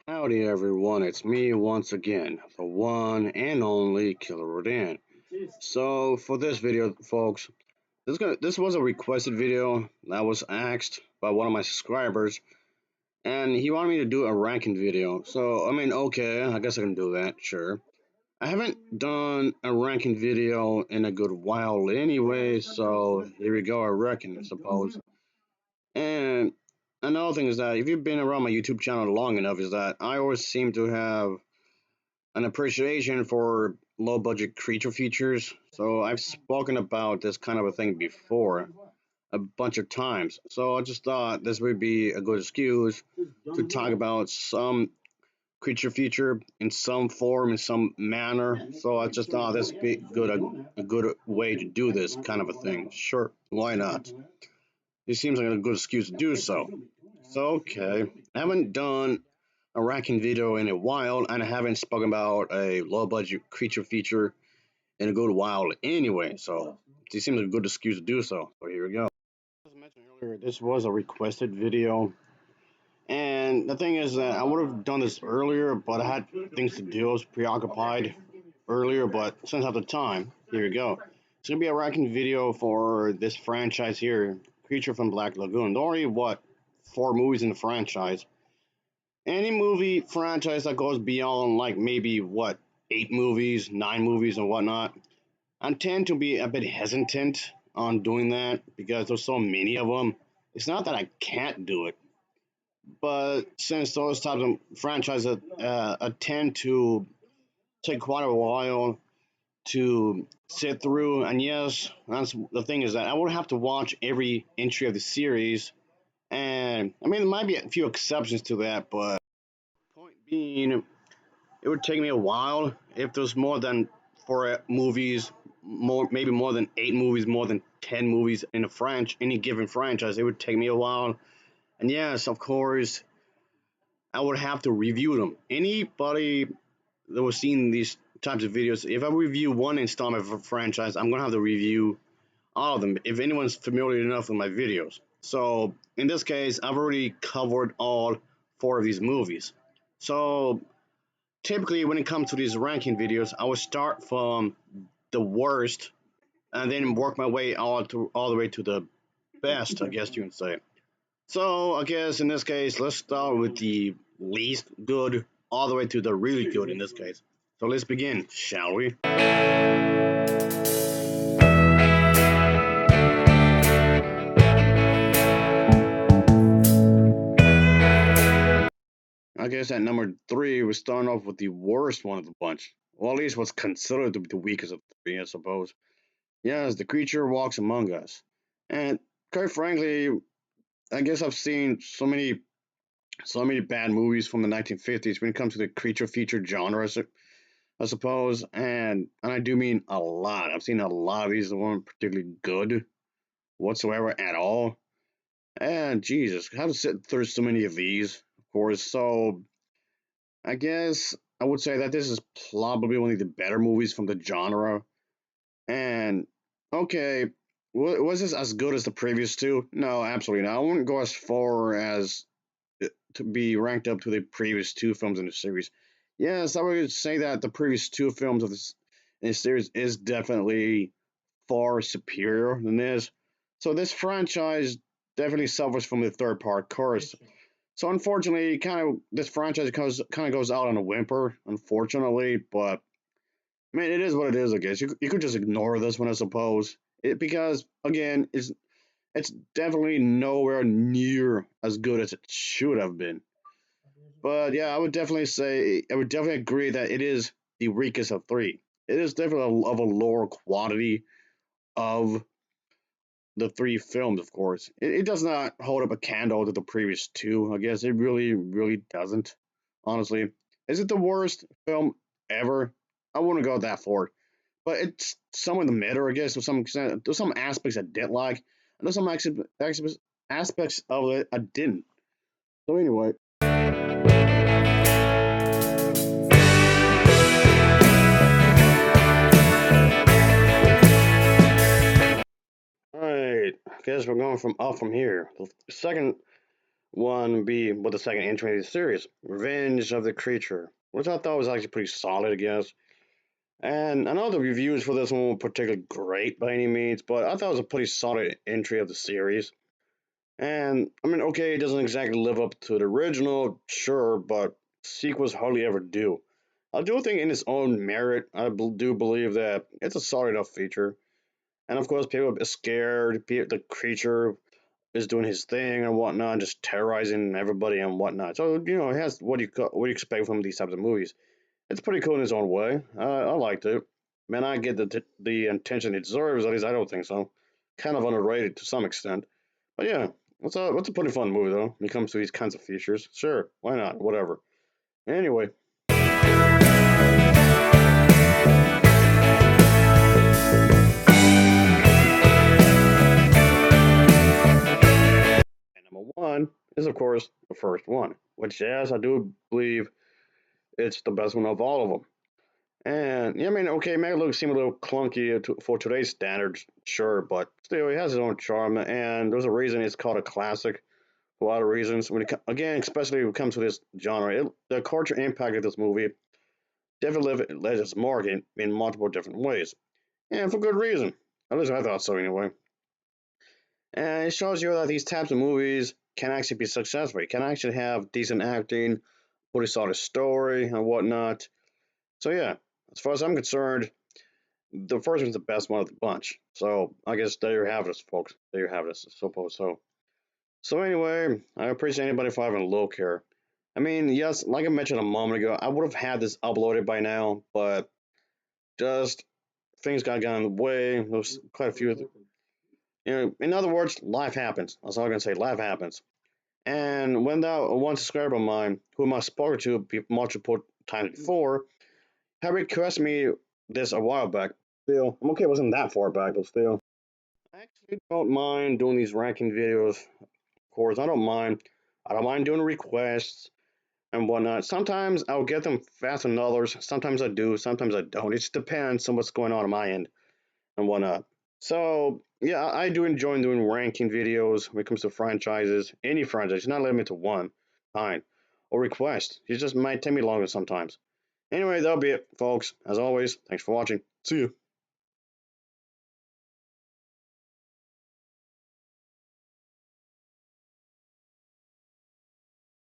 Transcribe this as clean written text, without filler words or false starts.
Howdy everyone, it's me once again, the one and only Killer Rodan. So for this video, folks, this was a requested video that was asked by one of my subscribers, and he wanted me to do a ranking video. So I mean, okay, I guess I can do that, sure. I haven't done a ranking video in a good while anyway, so here we go, I reckon, I suppose. And another thing is that if you've been around my YouTube channel long enough, is that I always seem to have an appreciation for low budget creature features. So I've spoken about this kind of a thing before a bunch of times. So I just thought this would be a good excuse to talk about some creature feature in some form, in some manner. So I just thought this would be a good way to do this kind of a thing. Sure, why not? It seems like a good excuse to do so. So okay, I haven't done a ranking video in a while, and I haven't spoken about a low budget creature feature in a good while anyway. So this seems like a good excuse to do so. So here we go. As I mentioned earlier, this was a requested video, and the thing is that I would have done this earlier, but I had things to do. I was preoccupied earlier, but since I have the time, here we go. It's gonna be a ranking video for this franchise here, Creature from Black Lagoon. Don't worry, what 4 movies in the franchise. Any movie franchise that goes beyond like maybe what 8 movies, 9 movies, and whatnot, I tend to be a bit hesitant on doing that because there's so many of them. It's not that I can't do it, but since those types of franchises tend to take quite a while to sit through, and yes, that's the thing is that I would have to watch every entry of the series, and I mean there might be a few exceptions to that, but point being, it would take me a while if there's more than 4 movies, maybe more than 8 movies, more than 10 movies in any given franchise. It would take me a while, and yes, of course, I would have to review them. Anybody that was seeing these types of videos, if I review one installment of a franchise, I'm gonna have to review all of them. If anyone's familiar enough with my videos, so in this case, I've already covered all 4 of these movies. So typically when it comes to these ranking videos, I would start from the worst and then work my way all the way to the best, I guess you can say. So I guess in this case, let's start with the least good all the way to the really good in this case. So let's begin, shall we? I guess at number 3, we're starting off with the worst one of the bunch. Well, at least what's considered to be the weakest of the 3, I suppose. Yes, the creature walks among us. And quite frankly, I guess I've seen so many bad movies from the 1950s when it comes to the creature feature genre, I suppose, and I do mean a lot. I've seen a lot of these that weren't particularly good whatsoever at all. And Jesus, I have to sit through so many of these, of course. So I guess I would say that this is probably one of the better movies from the genre. And okay, was this as good as the previous two? No, absolutely not. I wouldn't go as far as to be ranked up to the previous 2 films in the series. Yes, I would say that the previous 2 films of this in the series is definitely far superior than this. So this franchise definitely suffers from the third part curse. So unfortunately, this franchise kind of goes out on a whimper, unfortunately. But I mean, it is what it is. I guess you could just ignore this one, I suppose, because again, it's definitely nowhere near as good as it should have been. But yeah, I would definitely agree that it is the weakest of 3. It is definitely of a lower quality of the 3 films, of course. It does not hold up a candle to the previous 2. I guess it really, really doesn't. Honestly, is it the worst film ever? I wouldn't go that far, but it's somewhere in the middle, I guess. To some extent, there's some aspects I did like, and there's some aspects of it I didn't. So anyway, all right. I guess we're going from up from here. The second one be with the second entry in the series, Revenge of the Creature, which I thought was actually pretty solid, I guess. And I know the reviews for this one weren't particularly great by any means, but I thought it was a pretty solid entry of the series. And I mean, okay, it doesn't exactly live up to the original, sure, but sequels hardly ever do. I do think, in its own merit, do believe that it's a solid enough feature. And of course, people are scared. The creature is doing his thing and whatnot, just terrorizing everybody and whatnot. So it has what you expect from these types of movies. It's pretty cool in its own way. I liked it. Man, I get the attention it deserves. At least I don't think so. Kind of underrated to some extent. But yeah, what's a pretty fun movie though when it comes to these kinds of features. Sure, why not? Whatever. Anyway, and number one is of course the first one, which yes, I do believe it's the best one of all of them. And yeah, I mean, okay, it may seem a little clunky for today's standards, sure, but still, it has its own charm, and there's a reason it's called a classic. For a lot of reasons, again, especially when it comes to this genre, the culture impact of this movie definitely left its mark in multiple different ways, and for good reason. At least I thought so, anyway. And it shows you that these types of movies can actually be successful. You can actually have decent acting, pretty solid story, and whatnot. So yeah, as far as I'm concerned, the first one's the best one of the bunch. So I guess there you have it, folks. There you have it. I suppose so. So anyway, I appreciate anybody for having a look here. I mean, yes, like I mentioned a moment ago, I would have had this uploaded by now, but just things got in the way. There was quite a few. In other words, life happens. That's all I can say. Life happens. And when that one subscriber of mine, whom I spoke to multiple times before, had requested me this a while back. Still, I'm okay. It wasn't that far back, but still. I actually don't mind doing these ranking videos. Of course, I don't mind. I don't mind doing requests and whatnot. Sometimes I'll get them faster than others. Sometimes I do. Sometimes I don't. It just depends on what's going on my end and whatnot. So yeah, I do enjoy doing ranking videos when it comes to franchises. Any franchise, not limited to one kind or request. It just might take me longer sometimes. Anyway, that'll be it, folks. As always, thanks for watching. See you.